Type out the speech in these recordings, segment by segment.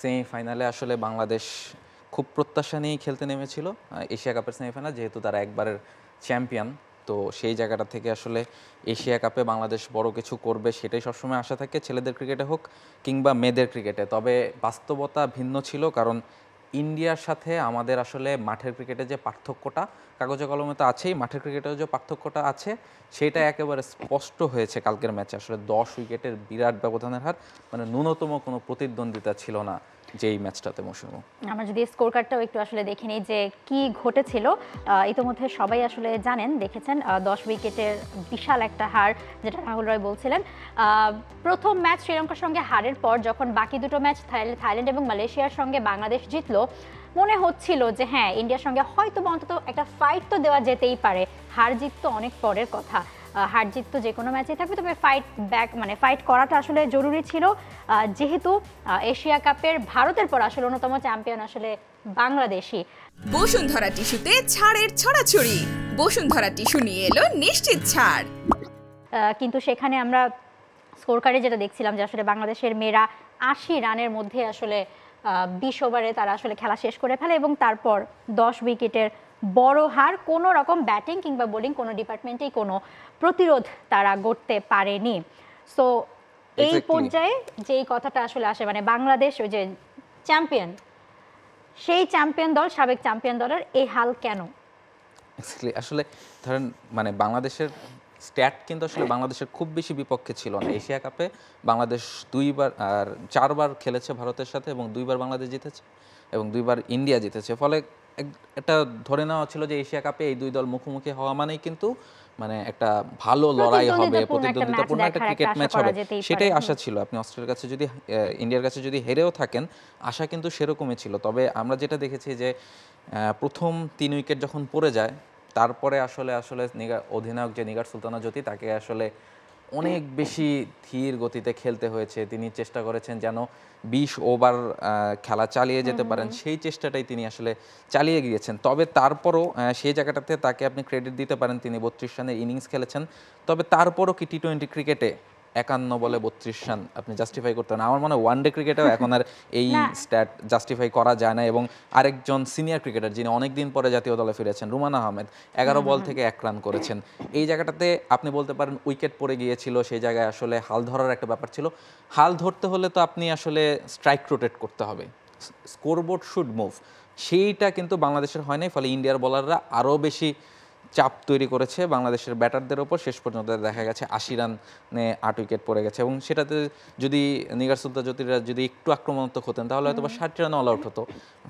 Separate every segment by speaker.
Speaker 1: সেমিফাইনালে আসলে বাংলাদেশ খুব প্রত্যাশা নিয়েই খেলতে নেমেছিল এশিয়া কাপের সেমিফাইনাল, যেহেতু তারা একবারের চ্যাম্পিয়ন। তো সেই জায়গাটা থেকে আসলে এশিয়া কাপে বাংলাদেশ বড় কিছু করবে সেটাই সবসময় আশা থাকে, ছেলেদের ক্রিকেটে হোক কিংবা মেয়েদের ক্রিকেটে। তবে বাস্তবতা ভিন্ন ছিল, কারণ ইন্ডিয়ার সাথে আমাদের আসলে মাঠের ক্রিকেটে যে পার্থক্যটা, কাগজে কলমে তো আছেই, মাঠের ক্রিকেটেও যে পার্থক্যটা আছে সেটা একেবারে স্পষ্ট হয়েছে কালকের ম্যাচে। আসলে 10 উইকেটের বিরাট ব্যবধানের হার, মানে ন্যূনতম কোনো প্রতিদ্বন্দ্বিতা ছিল না যেই ম্যাচটাতে মৌসুমী।
Speaker 2: আমরা যদি স্কোর কার্ডটাও একটু আসলে দেখে নিই যে কি ঘটেছিল। ইতোমধ্যে সবাই আসলে জানেন, দেখেছেন 10 উইকেটের বিশাল একটা হার, যেটা রাহুল রয় বলছিলেন। প্রথম ম্যাচ শ্রীলঙ্কার সঙ্গে হারের পর যখন বাকি দুটো ম্যাচ থাইল্যান্ড এবং মালয়েশিয়ার সঙ্গে বাংলাদেশ জিতলো, মনে হচ্ছিল যে হ্যাঁ, ইন্ডিয়ার সঙ্গে হয়তো অন্তত একটা ফাইট তো দেওয়া যেতেই পারে। হার জিত তো অনেক পরের কথা, হার জিত তো যে কোনো ম্যাচেই থাকবে, তবে ফাইট ব্যাক মানে ফাইট করাটা আসলে জরুরি ছিল, যেহেতু এশিয়া কাপের ভারতের পর আসলে অন্যতম চ্যাম্পিয়ন আসলে বাংলাদেশই।
Speaker 3: বসুন্ধরা টিস্যুতে ছাড়ের ছড়াছড়ি। বসুন্ধরা টিস্যু নিয়ে এলো নিশ্চিত ছাড়।
Speaker 2: কিন্তু সেখানে আমরা স্কোর কার্ডে যেটা দেখছিলাম যে আসলে বাংলাদেশের মেয়েরা 80 রানের মধ্যে আসলে 20 ওভারে তারা আসলে খেলা শেষ করে ফেলে, এবং তারপর 10 উইকেটের বড় হার। কোনো রকম ব্যাটিং কিংবা বোলিং কোনো ডিপার্টমেন্টেই কোনো প্রতিরোধ তারা গড়তে পারেনি। সো এই পর্যায়ে যেই কথাটা আসলে আসে, মানে বাংলাদেশ ওই যে চ্যাম্পিয়ন, সেই চ্যাম্পিয়ন দল, সাবেক চ্যাম্পিয়ন দলের এই হাল কেন?
Speaker 1: আসলে ধরেন, মানে বাংলাদেশের স্ট্যাট কিন্তু আসলে বাংলাদেশের খুব বেশি বিপক্ষে ছিল না। এশিয়া কাপে বাংলাদেশ 2বার আর 4বার খেলেছে ভারতের সাথে, এবং 2বার বাংলাদেশ জিতেছে এবং 2বার ইন্ডিয়া জিতেছে। ফলে এটা ধরে নেওয়া ছিল যে এশিয়া কাপে এই দুই দল মুখোমুখি হওয়া মানেই কিন্তু মানে একটা ভালো লড়াই হবে, প্রতিদ্বন্দ্বিতাপূর্ণ একটা ক্রিকেট ম্যাচ হবে, সেটাই আশা ছিল। আপনি অস্ট্রেলিয়ার কাছে যদি, ইন্ডিয়ার কাছে যদি হেরেও থাকেন, আশা কিন্তু সেরকমই ছিল। তবে আমরা যেটা দেখেছি যে প্রথম 3 উইকেট যখন পড়ে যায়, তারপরে আসলে অধিনায়ক যে নিগার সুলতানা জ্যোতি, তাকে আসলে অনেক বেশি ধীর গতিতে খেলতে হয়েছে। তিনি চেষ্টা করেছেন যেন 20 ওভার খেলা চালিয়ে যেতে পারেন, সেই চেষ্টাটাই তিনি আসলে চালিয়ে গিয়েছেন। তবে তারপরও সেই জায়গাটাতে তাকে আপনি ক্রেডিট দিতে পারেন, তিনি 32 রানের ইনিংস খেলেছেন। তবে তারপরও কি টি-20 ক্রিকেটে 51 বলে 32 রান আপনি জাস্টিফাই করতে পারেন? আমার মনে হয় ওয়ানডে ক্রিকেটেও এখন আর এই স্ট্যাট জাস্টিফাই করা যায় না। এবং আরেকজন সিনিয়র ক্রিকেটার যিনি অনেকদিন পরে জাতীয় দলে ফিরেছেন, রুমানা আহমেদ, 11 বল থেকে 1 রান করেছেন। এই জায়গাটাতে আপনি বলতে পারেন উইকেট পড়ে গিয়েছিল, সেই জায়গায় আসলে হাল ধরার একটা ব্যাপার ছিল। হাল ধরতে হলে তো আপনি আসলে স্ট্রাইক রোটেট করতে হবে, স্কোরবোর্ড শুড মুভ, সেইটা কিন্তু বাংলাদেশের হয় নাই। ফলে ইন্ডিয়ার বোলাররা আরও বেশি চাপ তৈরি করেছে বাংলাদেশের ব্যাটারদের ওপর। শেষ পর্যন্ত দেখা গেছে 80 রানে 8 উইকেট পড়ে গেছে, এবং সেটাতে যদি নিগার সুলতানা জ্যোতিরা যদি একটু আক্রমণাত্মক হতেন, তাহলে হয়তো 60 রানে অল আউট হতো,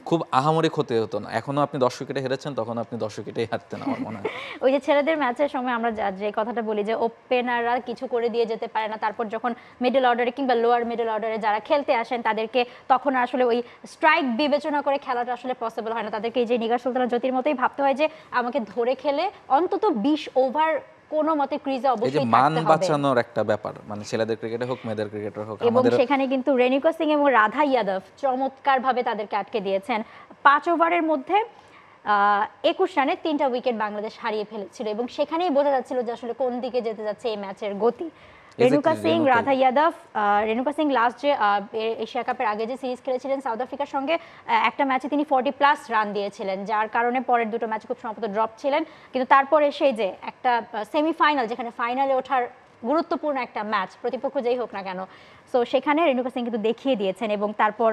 Speaker 1: খুব আহামরি ক্ষতি হতো না। এখনও আপনি 10 উইকেটে হেরেছেন, তখন আপনি 10 উইকেটেই হারতেন আমার মনে হয়।
Speaker 2: ওই যে ছেলেদের ম্যাচের সময় আমরা যে কথাটা বলি যে ওপেনাররা কিছু করে দিয়ে যেতে পারে না, তারপর যখন মিডল অর্ডারে কিংবা লোয়ার মিডল অর্ডারে যারা খেলতে আসেন, তাদেরকে তখন আসলে ওই স্ট্রাইক বিবেচনা করে খেলাটা আসলে পসিবল হয় না। তাদেরকে এই যে নিগার সুলতানা জ্যোতির মতোই ভাবতে হয় যে আমাকে ধরে খেলে অন্তত 20 ওভার কোনো মতে ক্রিজে অবশ্যই থাকতে হবে।
Speaker 1: মান বাঁচানোর একটা ব্যাপার, মানে ছেলেদের ক্রিকেটে হোক মেয়েদের ক্রিকেটে হোক।
Speaker 2: এবং সেখানে কিন্তু রেণুকা সিং এবং রাধা ইয়াদব চমৎকারভাবে তাদেরকে আটকে দিয়েছেন। 5 ওভারের মধ্যে 21 রানে 3টা উইকেট বাংলাদেশ হারিয়ে ফেলেছিল, এবং সেখানেই বোঝা যাচ্ছিল যে আসলে কোন দিকে যেতে যাচ্ছে এই ম্যাচের গতি। রেণুকা সিং, রাধা ইয়াদব, রেণুকা সিং লাস্ট যে এশিয়া কাপের আগে যে সিরিজ খেলেছিলেন সাউথ আফ্রিকার সঙ্গে, একটা ম্যাচে তিনি 40+ রান দিয়েছিলেন, যার কারণে পরের দুটো ম্যাচে খুব সম্ভবত ড্রপ ছিলেন। কিন্তু তারপরে সেই যে একটা সেমিফাইনাল, যেখানে ফাইনালে ওঠার গুরুত্বপূর্ণ একটা ম্যাচ, প্রতিপক্ষ যেই হোক না কেন, সো সেখানে রেণুকা সিং কিন্তু দেখিয়ে দিয়েছেন। এবং তারপর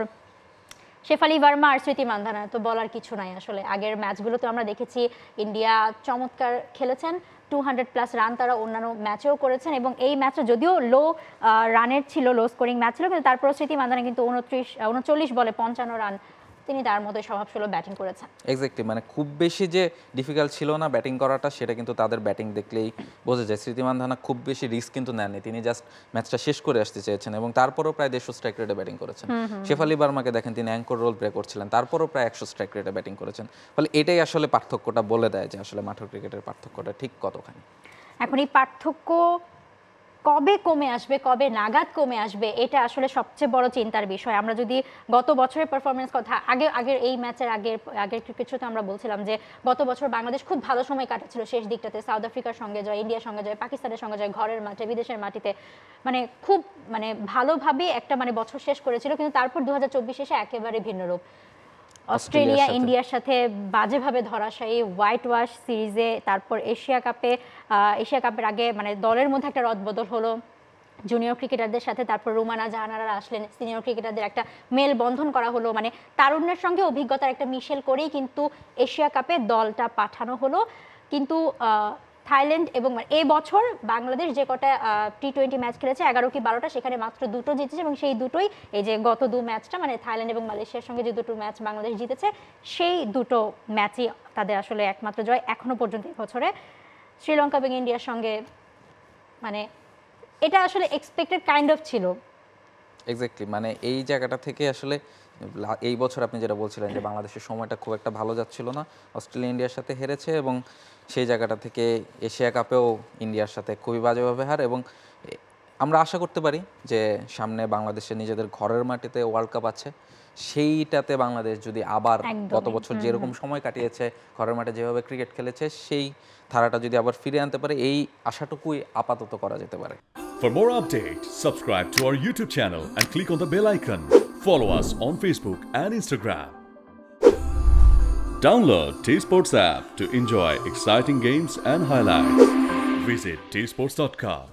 Speaker 2: শেফালি ভার্মা আর স্মৃতি মান্ধানা তো বলার কিছু নাই। আসলে আগের ম্যাচগুলোতে আমরা দেখেছি ইন্ডিয়া চমৎকার খেলেছেন, 200+ রান তারা অন্যান্য ম্যাচেও করেছেন, এবং এই ম্যাচটা যদিও লো রানের ছিল, লো স্কোরিং ম্যাচ ছিল, কিন্তু তারপর স্মৃতি মান্ধানা কিন্তু 39 বলে 55 রান তিনি তার মতো স্বভাবসুলভ ব্যাটিং করেছেন।
Speaker 1: এক্স্যাক্টলি, মানে খুব বেশি যে ডিফিকাল্ট ছিল না ব্যাটিং করাটা, সেটা কিন্তু তাদের ব্যাটিং দেখলেই বোঝা যায়। স্মৃতি মান্ধানা খুব বেশি রিস্ক কিন্তু নেননি, তিনি জাস্ট ম্যাচটা শেষ করে আসতে চেয়েছেন, এবং তারপরও প্রায় 150 স্ট্রাইক রেটে ব্যাটিং করেছেন। শেফালি বার্মাকে দেখেন, তিনি অ্যাঙ্কর রোল প্লে করছিলেন, তারপরও প্রায় 100 স্ট্রাইক রেটে ব্যাটিং করেছেন। ফলে এটাই আসলে পার্থক্যটা বলে দেয় যে আসলে মাঠের ক্রিকেটের পার্থক্যটা ঠিক কতখানি।
Speaker 2: এখন এই পার্থক্য কবে কমে আসবে, কবে নাগাদ কমে আসবে, এটা আসলে সবচেয়ে বড় চিন্তার বিষয়। আমরা যদি গত বছরের পারফরমেন্স কথা আগের এই ম্যাচের আগের ক্রিকেট শোতে আমরা বলছিলাম যে গত বছর বাংলাদেশ খুব ভালো সময় কাটাচ্ছিল শেষ দিকটাতে, সাউথ আফ্রিকার সঙ্গে জয়, ইন্ডিয়ার সঙ্গে জয়, পাকিস্তানের সঙ্গে জয়, ঘরের মাঠে বিদেশের মাটিতে, মানে খুব মানে ভালোভাবে একটা মানে বছর শেষ করেছিল। কিন্তু তারপর 2024 এসে একেবারে ভিন্ন রূপ। অস্ট্রেলিয়া ইন্ডিয়ার সাথে বাজেভাবে ধরাশায়ী, হোয়াইট ওয়াশ সিরিজে, তারপর এশিয়া কাপের আগে মানে দলের মধ্যে একটা রদবদল হলো জুনিয়র ক্রিকেটারদের সাথে, তারপর রুমানা জাহানারা আসলেন, সিনিয়র ক্রিকেটারদের একটা মেল বন্ধন করা হলো, মানে তারুণ্যের সঙ্গে অভিজ্ঞতার একটা মিশেল করেই কিন্তু এশিয়া কাপে দলটা পাঠানো হলো। কিন্তু থাইল্যান্ড এবং এই বছর বাংলাদেশ যে কটা টি20 ম্যাচ খেলেছে 11 কি 12টা, সেখানে মাত্র 2টো জিতেছে এবং সেই দুটোই এই যে গত 2 ম্যাচটা মানে থাইল্যান্ড এবং মালয়েশিয়ার সঙ্গে যে 2টো ম্যাচ বাংলাদেশ জিতেছে সেই 2টো ম্যাচই তাদের আসলে একমাত্র জয় এখনো পর্যন্ত এই বছরে। শ্রীলঙ্কা এবং ইন্ডিয়ার সঙ্গে মানে এটা আসলে এক্সপেক্টেড কাইন্ড অফ ছিল।
Speaker 1: এক্স্যাক্টলি, মানে এই জায়গাটা থেকে আসলে এই বছর আপনি যেটা বলছিলেন যে বাংলাদেশের সময়টা খুব একটা ভালো যাচ্ছিল না, অস্ট্রেলিয়া ইন্ডিয়ার সাথে হেরেছে এবং সেই জায়গাটা থেকে এশিয়া কাপেও ইন্ডিয়ার সাথে খুবই বাজেভাবে হার। এবং আমরা আশা করতে পারি যে সামনে বাংলাদেশের নিজেদের ঘরের মাটিতে ওয়ার্ল্ড কাপ আছে, সেইটাতে বাংলাদেশ যদি আবার গত বছর যেরকম সময় কাটিয়েছে ঘরের মাঠে যেভাবে ক্রিকেট খেলেছে সেই ধারাটা যদি আবার ফিরে আনতে পারে, এই আশাটুকুই আপাতত করা যেতে পারে।
Speaker 4: For more updates, subscribe to our YouTube channel and click on the bell icon. Follow us on Facebook and Instagram. Download T-Sports app to enjoy exciting games and highlights. Visit tsports.com.